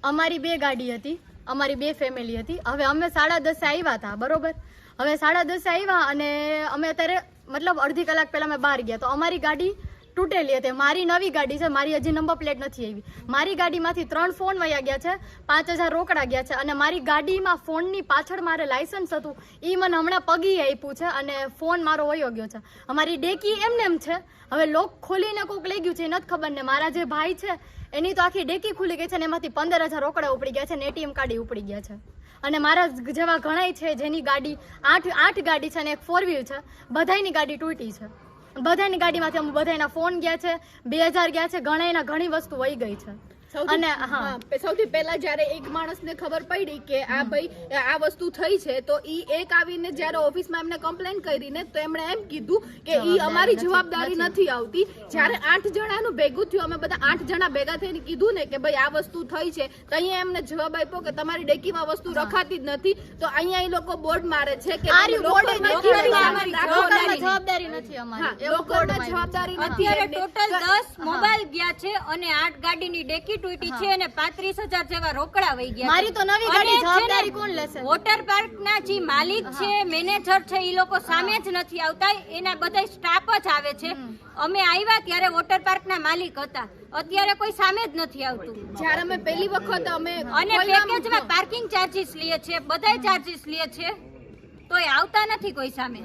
અમારી 2 ગાડી હતી, અમારી 2 ફેમિલી હતી. હવે અમે 10:30 આવ્યા હતા, બરોબર. હવે 10:30 આવ્યા અને અમે અત્યારે મતલબ અડધી કલાક પહેલા અમે બહાર ગયા તો અમારી ગાડી તૂટેલી હતી. મારી નવી ગાડી છે, મારી હજી નંબર પ્લેટ નથી આવી. મારી ગાડીમાંથી 3 ફોન વયા ગયા છે, 5000 રોકડા ગયા છે અને મારી ગાડીમાં ફોનની પાછળ મારે લાયસન્સ હતું એ મને હમણાં પગી આપ્યું છે અને ફોન મારો વયો ગયો છે. અમારી ડેકી એમને એમ છે. હવે લોક ખોલીને કોક લઈ ગયું છે એ નથી ખબર ને. મારા જે ભાઈ છે એની તો આખી ડેકી ખુલી ગઈ છે ને એમાંથી 15000 રોકડા ઉપડી ગયા છે ને એટીએમ કાર્ડ ઉપડી ગયા છે. અને મારા જેવા ઘણાય છે જેની ગાડી 8 ગાડી છે અને એક 4 વ્હીલ છે, બધાની ગાડી તૂટી છે. બધાની ગાડીમાંથી અમુક બધાના ફોન ગયા છે, 2000 ગયા છે, ઘણી વસ્તુ વહી ગઈ છે. અને સૌથી પહેલા જયારે એક માણસને ખબર પડી કે આ ભાઈ આ વસ્તુ થઈ છે તો ઈ એક આવીને જયારે ઓફિસમાં એમને કમ્પ્લેન કરીને તો એમણે એમ કીધું કે ઈ અમારી જવાબદારી નથી આવતી. જયારે 8 જણાનું ભેગું થયું, અમે બધા 8 જણા ભેગા થઈને કીધું ને કે ભાઈ આ વસ્તુ થઈ છે તો અહીંયા એમને જવાબ આપ્યો કે તમારી ડેકીમાં વસ્તુ રખાતી જ નથી. તો અહીંયા ઈ લોકો બોર્ડ મારે છે કે જવાબદારી નથી અમારી. અત્યારે ટોટલ 10 મોબાઈલ ગયા છે અને 8 ગાડીની ડેકી તૂટી છે અને 35000 જેવા રોકડા વહી ગયા. મારી તો નવી ગાડી, જવાબદારી કોણ લેશે? વોટર પાર્કના જે માલિક છે, મેનેજર છે, એ લોકો સામે જ નથી આવતા. એના બધા સ્ટાફ જ આવે છે. અમે આવ્યા ત્યારે વોટર પાર્કના માલિક હતા, અત્યારે કોઈ સામે જ નથી આવતું. જ્યારે અમે પહેલી વખત અમે અને પેકેજમાં પાર્કિંગ ચાર્જીસ લે છે, બધાય ચાર્જીસ લે છે, તોય આવતા નથી કોઈ સામે.